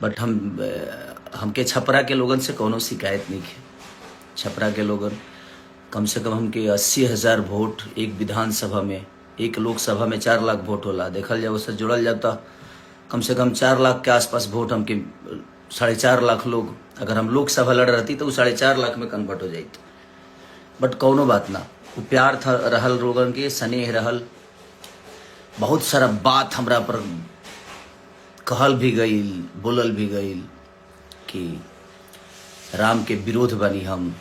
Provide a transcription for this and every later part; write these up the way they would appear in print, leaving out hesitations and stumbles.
But हमके छपरा के लोगन से कोनो शिकायत नहीं है। छपरा के लोगन कम से कम हमके 80,000 वोट एक विधानसभा में, एक लोकसभा में 4 लाख वोट होला। देखल जाए उससे जुड़ल जाता कम से कम 4 लाख के आसपास वोट हमके 4.5 लाख लोग, अगर हम लोकसभा लड़ रहती तो वो 4.5 लाख में कन्वर्ट हो जाती। बट कौनो बात ना, वो प्यार था रहल लोगन के, स्नेह रहल, बहुत सारा बात हमरा पर कहल भी गई, बोलल भी गई कि राम के विरोध बनी हम।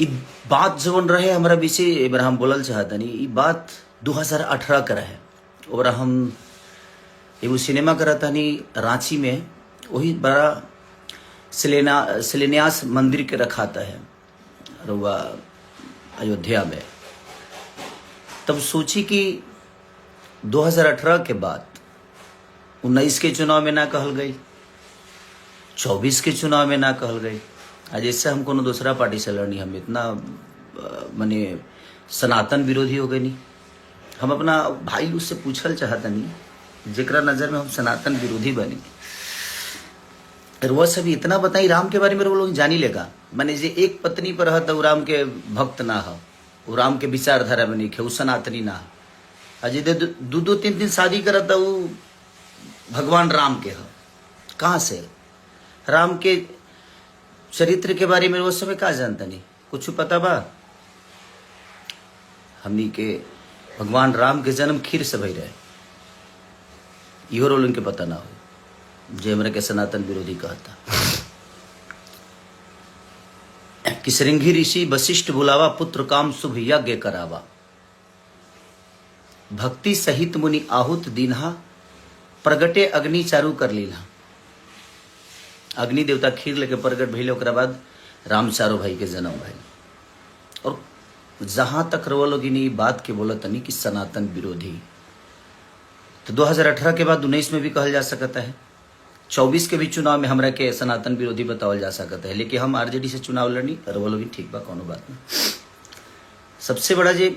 ई बात जवन रहे हमारा विषय एबार हम बोलल चाहतनी, ई बात 2018 का रहे। और हम एगो सिनेमा करतनी रांची में, वही बड़ा शिलान्यास मंदिर के रखाता है रुआ अयोध्या में। तब सोची कि 2018 के बाद 19 के चुनाव में ना कहल गई, 24 के चुनाव में ना कहल गई। आज इससे हम कोनो दूसरा पार्टी से लड़नी, हम इतना माने सनातन विरोधी हो गए नहीं। हम अपना भाई उससे पूछल चाहता नहीं जेकरा नजर में हम सनातन विरोधी बनी। वह सभी इतना बताई राम के बारे में वो लोग जानी लेगा। माने जे एक पत्नी पर रहता वो राम के भक्त ना हो, वो राम के विचारधारा में नहीं खे, वो सनातनी ना हो। आज दो 3 दिन शादी करता वो भगवान राम के हो। कहाँ से राम के चरित्र के बारे में वो समय का जानता नहीं, कुछ पता बा? हमनी के भगवान राम के जन्म खीर से भई रहे, इहो रोल उनके पता ना हो जे हमरा के सनातन विरोधी कहता। कि श्रृंगी ऋषि वशिष्ठ बुलावा, पुत्र काम शुभ यज्ञ करावा। भक्ति सहित मुनि आहुत दीन्हा, प्रगटे अग्नि चारू कर लीला। अग्नि देवता खीर लेके प्रगट भइले, ओकरा बाद राम चारो भाई के जन्म भइल। और जहां तक रवा लोग बात के बोला तनी कि सनातन विरोधी, तो 2018 के बाद 19 में भी कहल जा सकता है, 24 के भी चुनाव में हमरा के सनातन विरोधी बतावल जा सकता है। लेकिन हम आरजेडी से चुनाव लड़नी, रवा लोग ठीक बा, कोनो बात नहीं। सबसे बड़ा जे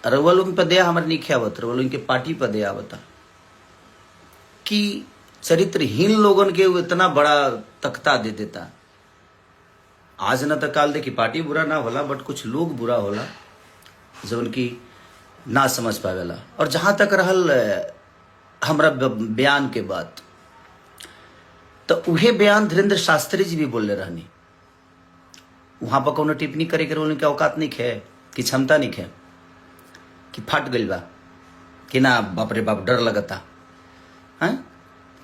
रवा लोग पर दया हमारे नहीं आवत, रवा लोग के पार्टी पर दया आवता कि चरित्रहीन लोगन के वो इतना बड़ा तख्ता दे देता। आज न तो काल दे कि पार्टी बुरा ना होला, बट कुछ लोग बुरा होला जो उनकी ना समझ पावेला। और जहां तक रहल हमरा बयान के बात, तो उहे बयान धीरेन्द्र शास्त्री जी भी बोलले रहनी। वहां पर कोनो टिप्पणी करे के उनके औकात नहीं खे, कि क्षमता नहीं खे, कि फट गइल बा, कि ना बाप रे बाप डर लगता है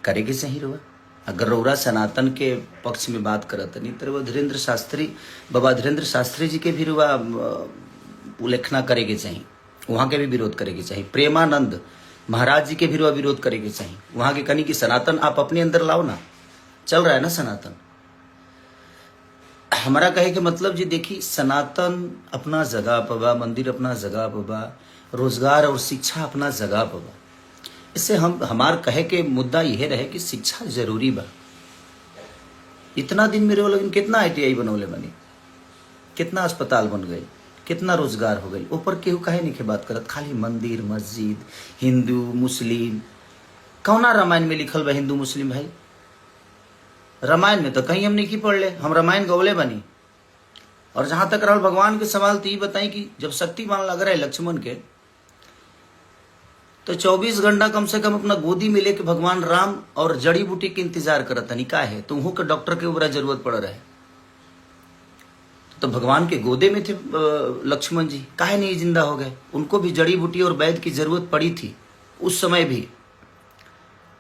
करे के सही रहुआ। अगर रौरा सनातन के पक्ष में बात करत नहीं तो वो धीरेन्द्र शास्त्री, बाबा धीरेन्द्र शास्त्री जी के भी रुआ उल्लेखना करे के चाहिए, वहाँ के भी विरोध करे के चाहिए। प्रेमानंद महाराज जी के भी रुआ विरोध करे के चाहिए। वहाँ के कनी कि सनातन आप अपने अंदर लाओ ना, चल रहा है ना सनातन। हमारा कहे के मतलब जी देखी, सनातन अपना जगह पर बा, मंदिर अपना जगह पर बा, रोजगार और शिक्षा अपना जगह पर बा। इससे हमार कहे के मुद्दा यह रहे कि शिक्षा जरूरी बा। इतना दिन मेरे लोग कितना ITI बनौले बनी, कितना अस्पताल बन गए, कितना रोजगार हो गई। ऊपर केहू कहे नहीं के बात करत, खाली मंदिर मस्जिद, हिंदू मुस्लिम। कौना रामायण में लिखल बा हिंदू मुस्लिम भाई? रामायण में तो कहीं हम नहीं की पढ़ ले, हम रामायण गौले बनी। और जहां तक रहल भगवान के सवाल, तो ये बताई कि जब शक्तिमान लग रहा है लक्ष्मण के, तो 24 घंटा कम से कम अपना गोदी में लेके भगवान राम और जड़ी बूटी के इंतजार करता नहीं का है, तुमको के डॉक्टर के ऊपर जरूरत पड़ रहा है। तो भगवान के गोदे में थे लक्ष्मण जी, काहे नहीं जिंदा हो गए? उनको भी जड़ी बूटी और वैद्य की जरूरत पड़ी थी उस समय भी।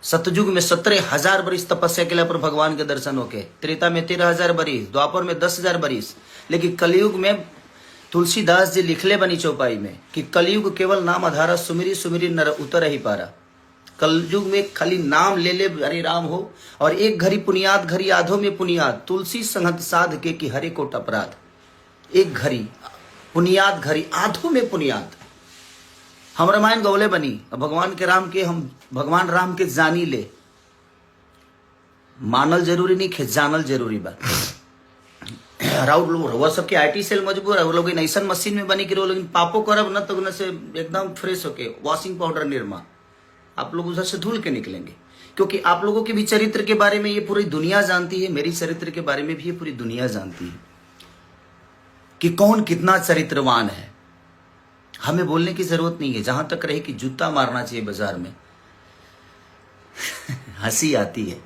सतयुग में 17,000 बरिस तपस्या के पर भगवान के दर्शन होके, त्रेता में 13,000 बरिस, द्वापर में 10,000 बरिस। लेकिन कलयुग में तुलसीदास जी लिखले बनी चौपाई में कि कलयुग केवल नाम आधारा, सुमिरी सुमिरी नर उतर ही पारा। कलयुग में खाली नाम ले ले हरे राम हो, और एक घड़ी पुनियाद घड़ी आधो में पुनियाद, तुलसी संगत साध के कि हरे कोट अपराध। एक घड़ी पुनियाद घड़ी आधो में पुनियाद। हम रामायण गौले बनी, भगवान के राम के हम भगवान राम के जानी ले, मानल जरूरी नहीं खे, जानल जरूरी बा। राउर सबके IT सेल मजबूर है, वो लोग ऐसा मशीन में बनी कि वो लोग पापो करब न तो से एकदम फ्रेश होके वॉशिंग पाउडर निर्मा आप लोग उधर से धुल के निकलेंगे। क्योंकि आप लोगों के भी चरित्र के बारे में ये पूरी दुनिया जानती है, मेरी चरित्र के बारे में भी ये पूरी दुनिया जानती है कि कौन कितना चरित्रवान है। हमें बोलने की जरूरत नहीं है, जहां तक रहे कि जूता मारना चाहिए बाजार में। हंसी आती है।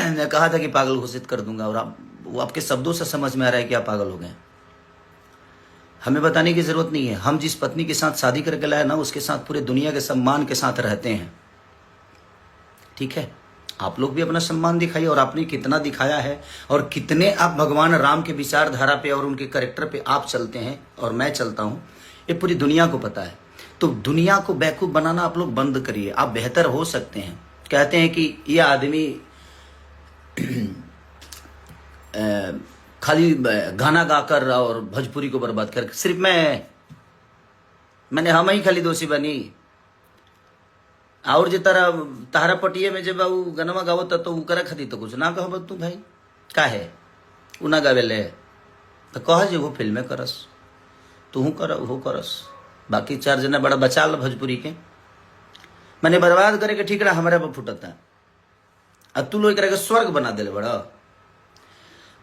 मैं कहा था कि पागल घोषित कर दूंगा, और वो आपके शब्दों से समझ में आ रहा है कि आप पागल हो गए। हमें बताने की जरूरत नहीं है। हम जिस पत्नी के साथ शादी करके लाए ना, उसके साथ पूरे दुनिया के सम्मान के साथ रहते हैं, ठीक है। आप लोग भी अपना सम्मान दिखाइए, और आपने कितना दिखाया है, और कितने आप भगवान राम के विचारधारा पे और उनके कैरेक्टर पे आप चलते हैं और मैं चलता हूं, ये पूरी दुनिया को पता है। तो दुनिया को बेवकूफ बनाना आप लोग बंद करिए। आप बेहतर हो सकते हैं। कहते हैं कि ये आदमी खाली गाना गाकर और भोजपुरी को बर्बाद कर, सिर्फ मैंने हम ही खाली दोषी बनी। और जे तारा पटिए में जब गनमा गावत तो उकरा खाती तो कुछ ना कहो तू भाई का है उ ना गावेले तो कह जे वो फिल्में करस, तू कर वो करस, बाकी 4 जना बड़ा बचा ल भोजपुरी के। मैंने बर्बाद करे के ठीक रहा, हमारे पर फुटता। अब तू लोग के स्वर्ग बना दिले बड़ा।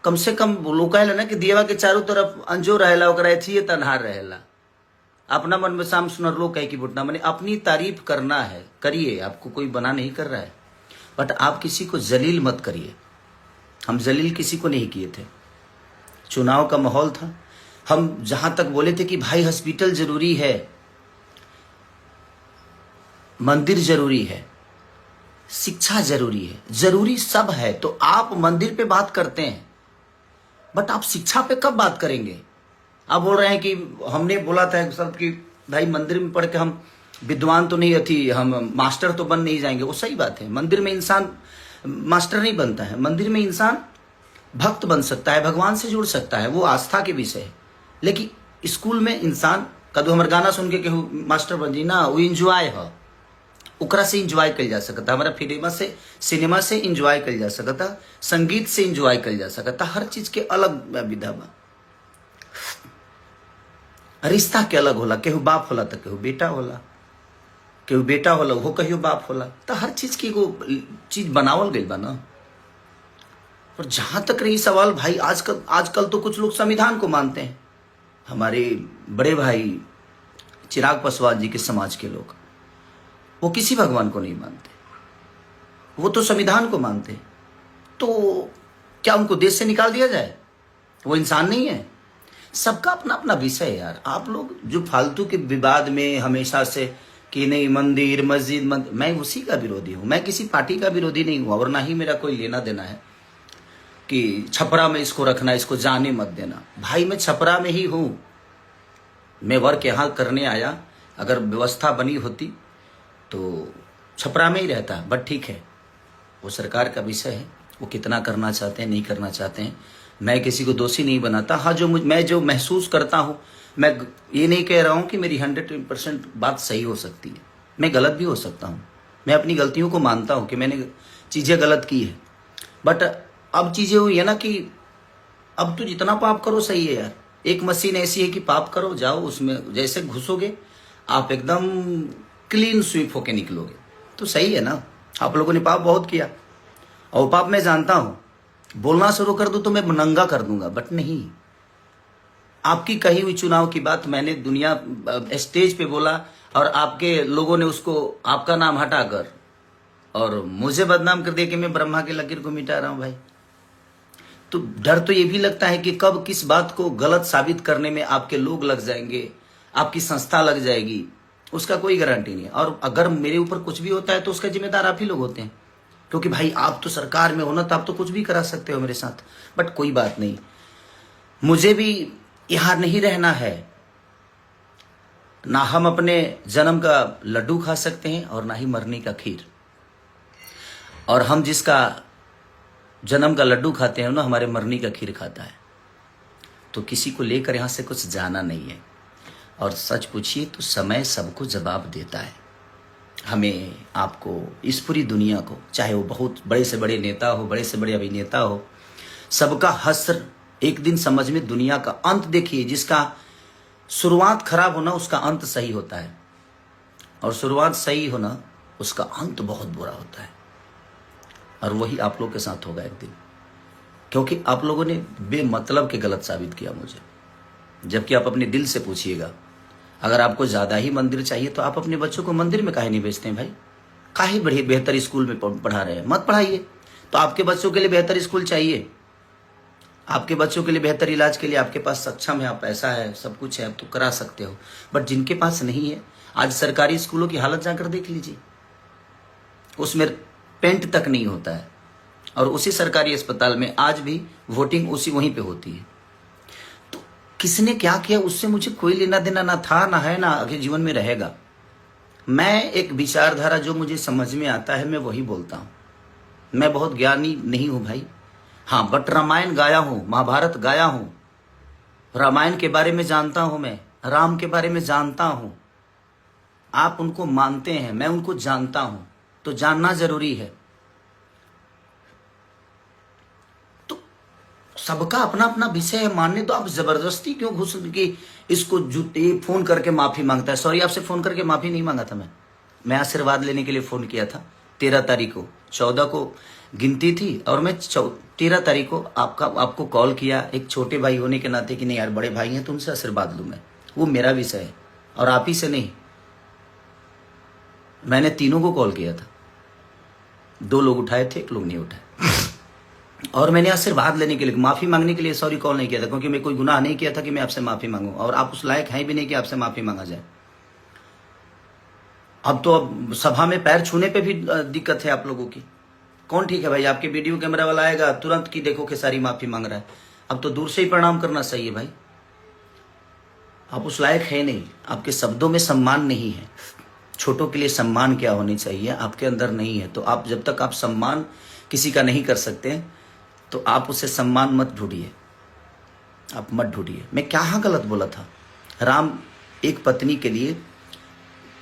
कम से कम लोग कहला ना कि दियवा के चारों तरफ अंजोर रहेला, ओकरा एथिए तन्हार रहेला। अपना मन में शाम सुनर लोग कहे कि बुटना, मैंने अपनी तारीफ करना है, करिए, आपको कोई बना नहीं कर रहा है, बट आप किसी को जलील मत करिए। हम जलील किसी को नहीं किए थे। चुनाव का माहौल था, हम जहां तक बोले थे कि भाई हॉस्पिटल जरूरी है, मंदिर जरूरी है, शिक्षा जरूरी है, जरूरी सब है, तो आप मंदिर पे बात करते हैं, बट आप शिक्षा पे कब बात करेंगे? आप बोल रहे हैं कि हमने बोला था सब कि भाई मंदिर में पढ़ के हम विद्वान तो नहीं थी, हम मास्टर तो बन नहीं जाएंगे। वो सही बात है, मंदिर में इंसान मास्टर नहीं बनता है, मंदिर में इंसान भक्त बन सकता है, भगवान से जुड़ सकता है, वो आस्था के विषय है। लेकिन स्कूल में इंसान कदू हमारे गाना सुन के केहू मास्टर बन जी ना, वो इंजॉय है, उकरा से इंजॉय कल जा सकता, हमारा सिनेमा से इंजॉय कल जा सकता, संगीत से इंजॉय कल जा सकता, हर चीज के अलग विधा बा। रिश्ता के अलग होला, केहू बाप होला तो केहू बेटा होला, केहू बेटा होला वो कहियो बाप होला, तो हर चीज की एगो चीज बनावल गई बा ना। और जहां तक रही सवाल भाई, आजकल तो कुछ लोग संविधान को मानते हैं। हमारे बड़े भाई चिराग पासवान जी के समाज के लोग, वो किसी भगवान को नहीं मानते, वो तो संविधान को मानते हैं। तो क्या उनको देश से निकाल दिया जाए? वो इंसान नहीं है? सबका अपना अपना विषय है यार। आप लोग जो फालतू के विवाद में हमेशा से कि नहीं मंदिर मस्जिद मैं उसी का विरोधी हूं। मैं किसी पार्टी का विरोधी नहीं हूं, और ना ही मेरा कोई लेना देना है कि छपरा में इसको रखना, इसको जाने मत देना। भाई मैं छपरा में ही हूं, मैं वर्क यहाँ करने आया, अगर व्यवस्था बनी होती तो छपरा में ही रहता, बट ठीक है, वो सरकार का विषय है, वो कितना करना चाहते हैं नहीं करना चाहते हैं। मैं किसी को दोषी नहीं बनाता। हाँ, मैं जो महसूस करता हूँ, मैं ये नहीं कह रहा हूँ कि मेरी 100% बात सही हो सकती है, मैं गलत भी हो सकता हूँ। मैं अपनी गलतियों को मानता हूँ कि मैंने चीज़ें गलत की है, बट अब चीज़ें हुई है ना कि अब तो जितना पाप करो सही है यार। एक मशीन ऐसी है कि पाप करो, जाओ उसमें जैसे घुसोगे आप एकदम क्लीन स्वीप होके निकलोगे, तो सही है ना। आप लोगों ने पाप बहुत किया, और पाप मैं जानता हूँ। बोलना शुरू कर दूं तो मैं नंगा कर दूंगा, बट नहीं। आपकी कही हुई चुनाव की बात मैंने दुनिया स्टेज पे बोला, और आपके लोगों ने उसको आपका नाम हटाकर और मुझे बदनाम कर दिया कि मैं ब्रह्मा के लकीर को मिटा रहा हूं भाई। तो डर तो ये भी लगता है कि कब किस बात को गलत साबित करने में आपके लोग लग जाएंगे, आपकी संस्था लग जाएगी, उसका कोई गारंटी नहीं है। और अगर मेरे ऊपर कुछ भी होता है तो उसका जिम्मेदार आप ही लोग होते हैं, क्योंकि भाई आप तो सरकार में हो ना, तो आप तो कुछ भी करा सकते हो मेरे साथ। बट कोई बात नहीं, मुझे भी यहां नहीं रहना है ना। हम अपने जन्म का लड्डू खा सकते हैं और ना ही मरने का खीर। और हम जिसका जन्म का लड्डू खाते हैं ना, हमारे मरने का खीर खाता है। तो किसी को लेकर यहां से कुछ जाना नहीं है। और सच पूछिए तो समय सबको जवाब देता है। हमें, आपको, इस पूरी दुनिया को, चाहे वो बहुत बड़े से बड़े नेता हो, बड़े से बड़े अभिनेता हो, सबका हश्र एक दिन समझ में दुनिया का अंत देखिए। जिसका शुरुआत खराब होना उसका अंत सही होता है, और शुरुआत सही होना उसका अंत बहुत बुरा होता है। और वही आप लोग के साथ होगा एक दिन, क्योंकि आप लोगों ने बेमतलब के गलत साबित किया मुझे। जबकि आप अपने दिल से पूछिएगा, अगर आपको ज़्यादा ही मंदिर चाहिए तो आप अपने बच्चों को मंदिर में काहे नहीं भेजते हैं भाई? काहे बड़ी बेहतर स्कूल में पढ़ा रहे हैं? मत पढ़ाइए। तो आपके बच्चों के लिए बेहतर स्कूल चाहिए, आपके बच्चों के लिए बेहतर इलाज के लिए आपके पास सक्षम है, आप पैसा है, सब कुछ है, आप तो करा सकते हो। बट जिनके पास नहीं है, आज सरकारी स्कूलों की हालत जाकर देख लीजिए, उसमें पेंट तक नहीं होता है। और उसी सरकारी अस्पताल में आज भी वोटिंग वहीं पे होती है। तो किसने क्या किया उससे मुझे कोई लेना देना ना था, ना है, ना आगे जीवन में रहेगा। मैं एक विचारधारा जो मुझे समझ में आता है मैं वही बोलता हूँ। मैं बहुत ज्ञानी नहीं हूँ भाई, हाँ, बट रामायण गाया हूँ, महाभारत गाया हूँ, रामायण के बारे में जानता हूँ, मैं राम के बारे में जानता हूँ। आप उनको मानते हैं, मैं उनको जानता हूं, तो जानना जरूरी है। तो सबका अपना अपना विषय है, मानने तो आप जबरदस्ती क्यों घुस कि इसको जूते फोन करके माफी मांगता है? सॉरी, आपसे फोन करके माफी नहीं मांगा था मैं आशीर्वाद लेने के लिए फोन किया था। 13 तारीख को, 14 को गिनती थी और मैं 13 तारीख को आपको कॉल किया एक छोटे भाई होने के नाते कि नहीं यार, बड़े भाई हैं तो उनसे आशीर्वाद लूं मैं, वो मेरा विषय है और आप ही से नहीं। मैंने तीनों को कॉल किया था, 2 लोग उठाए थे, 1 लोग नहीं उठाए। और मैंने आशीर्वाद लेने के लिए, माफी मांगने के लिए सॉरी कॉल नहीं किया था, क्योंकि मैं कोई गुनाह नहीं किया था कि मैं आपसे माफी मांगूं, और आप उस लायक हैं भी नहीं कि आपसे माफी मांगा जाए। अब सभा में पैर छूने पे भी दिक्कत है आप लोगों की। कौन ठीक है भाई? आपके वीडियो कैमरा वाला आएगा तुरंत की देखो कि सारी माफी मांग रहा है। अब तो दूर से ही प्रणाम करना सही है भाई, आप उस लायक है नहीं, आपके शब्दों में सम्मान नहीं है। छोटों के लिए सम्मान क्या होनी चाहिए आपके अंदर नहीं है। तो आप जब तक आप सम्मान किसी का नहीं कर सकते तो आप उससे सम्मान मत ढूंढिए, आप मत ढूंढिए। मैं क्या गलत बोला था? राम एक पत्नी के लिए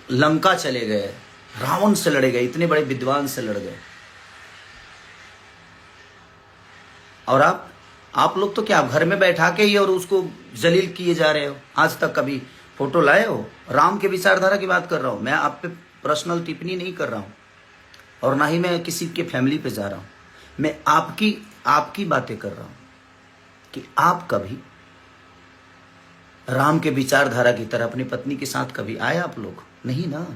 लंका चले गए, रावण से लड़े गए, इतने बड़े विद्वान से लड़ गए, और आप लोग तो क्या घर में बैठा के ही और उसको जलील किए जा रहे हो। आज तक कभी फोटो लाए हो? राम के विचारधारा की बात कर रहा हूं मैं, आप पे पर्सनल टिप्पणी नहीं कर रहा हूं, और ना ही मैं किसी के फैमिली पे जा रहा हूं। मैं आपकी बातें कर रहा हूं कि आप कभी राम के विचारधारा की तरह अपनी पत्नी के साथ कभी आए? आप लोग नहीं ना।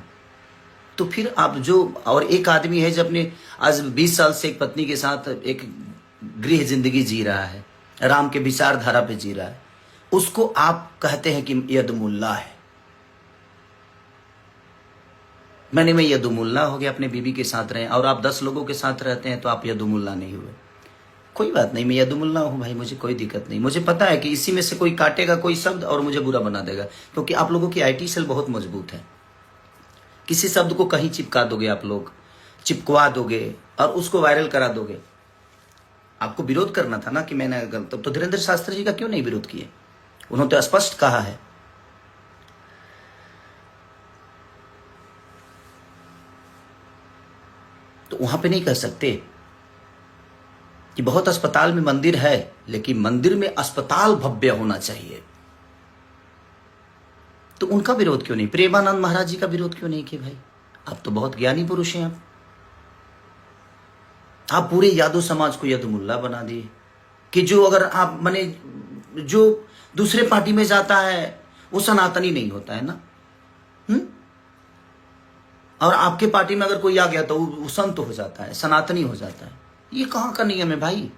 तो फिर आप जो, और एक आदमी है जो अपने आज 20 साल से एक पत्नी के साथ एक गृह जिंदगी जी रहा है, राम के विचारधारा पे जी रहा है, उसको आप कहते हैं कि यदुमुल्ला है। मैं यदुमुल्ला हो गया, अपने बीबी के साथ रहे, और आप 10 लोगों के साथ रहते हैं तो आप यदुमुल्ला नहीं हुए। कोई बात नहीं, मैं यदुमुल्ला हूं भाई, मुझे कोई दिक्कत नहीं। मुझे पता है कि इसी में से कोई काटेगा कोई शब्द और मुझे बुरा बना देगा, क्योंकि आप लोगों की IT सेल बहुत मजबूत है। किसी शब्द को कहीं चिपका दोगे, आप लोग चिपकवा दोगे और उसको वायरल करा दोगे। आपको विरोध करना था ना कि मैंने गलत, तो धीरेन्द्र शास्त्री जी का क्यों नहीं विरोध किए? उन्होंने तो स्पष्ट कहा है। तो वहां पे नहीं कह सकते कि बहुत अस्पताल में मंदिर है, लेकिन मंदिर में अस्पताल भव्य होना चाहिए। तो उनका विरोध क्यों नहीं? प्रेमानंद महाराज जी का विरोध क्यों नहीं किया भाई? आप तो बहुत ज्ञानी पुरुष हैं। आप पूरे यादव समाज को यदुमुल्ला बना दिए कि जो अगर आप माने जो दूसरे पार्टी में जाता है वो सनातनी नहीं होता है ना। और आपके पार्टी में अगर कोई आ गया तो वो संत हो जाता है, सनातनी हो जाता है। ये कहाँ का नियम है भाई?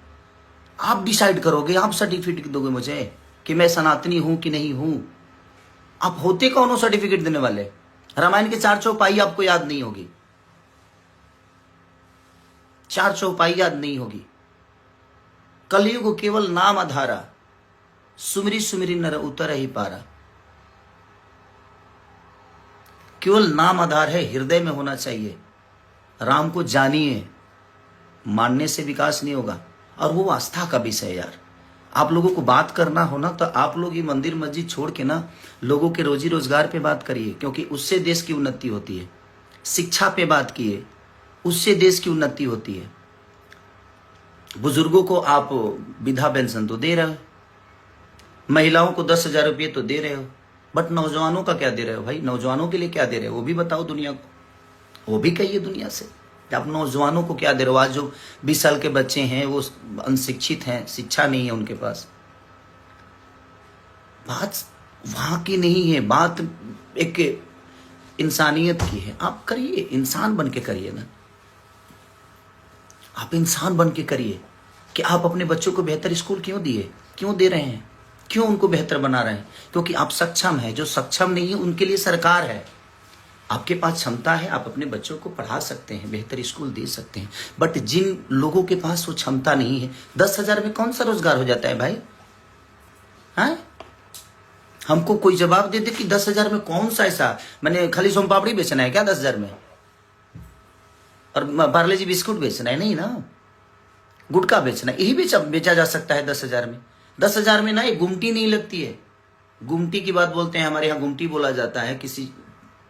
आप डिसाइड करोगे, आप सर्टिफिकेट दोगे मुझे कि मैं सनातनी हूं कि नहीं हूं। आप होते कौन हो सर्टिफिकेट देने वाले? रामायण के 4 चौपाई आपको याद नहीं होगी, 4 चौपाई याद नहीं होगी। कलयुग केवल नाम आधारा, सुमिरी सुमिरी नर उतर ही पारा। केवल नाम आधार है, हृदय में होना चाहिए। राम को जानिए, मानने से विकास नहीं होगा। और वो आस्था का विषय है यार। आप लोगों को बात करना हो ना तो आप लोग ये मंदिर मस्जिद छोड़ के ना लोगों के रोजी रोजगार पे बात करिए, क्योंकि उससे देश की उन्नति होती है। शिक्षा पे बात किए, उससे देश की उन्नति होती है। बुजुर्गों को आप वृद्धा पेंशन तो दे रहे हो, महिलाओं को 10,000 रुपये तो दे रहे हो, बट नौजवानों का क्या दे रहे हो भाई? नौजवानों के लिए क्या दे रहे हो वो भी बताओ दुनिया को, वो भी कहिए दुनिया से। आप नौजवानों को क्या दे रहे हो? आज जो 20 साल के बच्चे हैं वो अनशिक्षित हैं, शिक्षा नहीं है उनके पास। बात वहां की नहीं है, बात एक इंसानियत की है। आप करिए, इंसान बन के करिए ना, आप इंसान बन के करिए कि आप अपने बच्चों को बेहतर स्कूल क्यों दिए, क्यों दे रहे हैं, क्यों उनको बेहतर बना रहे हैं? क्योंकि आप सक्षम हैं। जो सक्षम नहीं है उनके लिए सरकार है। आपके पास क्षमता है, आप अपने बच्चों को पढ़ा सकते हैं, बेहतर स्कूल दे सकते हैं। बट जिन लोगों के पास वो क्षमता नहीं है, 10,000 में कौन सा रोजगार हो जाता है भाई? हाँ, हमको कोई जवाब दे दे कि 10,000 में कौन सा ऐसा, मैंने खाली सोम पापड़ी बेचना है क्या 10,000 में? और पार्ले जी बिस्कुट बेचना है? नहीं ना, गुटखा बेचना है, यही बेचा जा सकता है 10,000 में। 10,000 में ना एक गुमटी नहीं लगती है। गुमटी की बात बोलते हैं, हमारे यहाँ गुमटी बोला जाता है किसी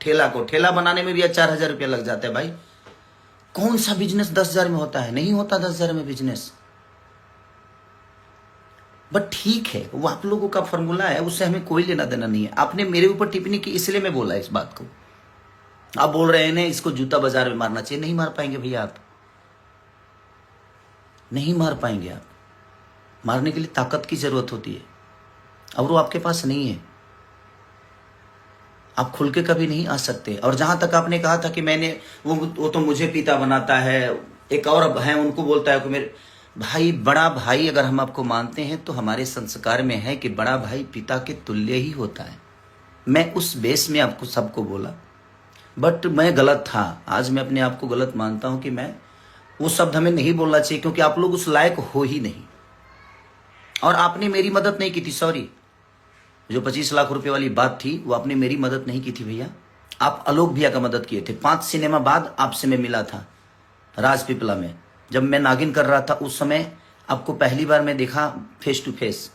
ठेला को। ठेला बनाने में भी 4,000 रुपया लग जाता है भाई। कौन सा बिजनेस 10,000 में होता है? नहीं होता 10,000 में बिजनेस। बट ठीक है, वो आप लोगों का फॉर्मूला है, उससे हमें कोई लेना देना नहीं है। आपने मेरे ऊपर टिप्पणी की इसलिए मैं बोला इस बात को। आप बोल रहे हैं इसको जूता बाजार में मारना चाहिए। नहीं मार पाएंगे भैया, आप नहीं मार पाएंगे। आप मारने के लिए ताकत की जरूरत होती है, और वो आपके पास नहीं है। आप खुल के कभी नहीं आ सकते। और जहां तक आपने कहा था कि मैंने वो तो मुझे पिता बनाता है, एक और है उनको बोलता है कि मेरे भाई, बड़ा भाई अगर हम आपको मानते हैं तो हमारे संस्कार में है कि बड़ा भाई पिता के तुल्य ही होता है। मैं उस बेस में आपको सबको बोला, बट मैं गलत था। आज मैं अपने आप को गलत मानता हूं कि मैं वो शब्द हमें नहीं बोलना चाहिए, क्योंकि आप लोग उस लायक हो ही नहीं। और आपने मेरी मदद नहीं की थी, सॉरी। जो 25 लाख रुपए वाली बात थी वो आपने मेरी मदद नहीं की थी भैया, आप आलोक भैया का मदद किए थे। 5 सिनेमा बाद आपसे मैं मिला था राजपीपला में, जब मैं नागिन कर रहा था। उस समय आपको पहली बार मैं देखा फेस टू फेस।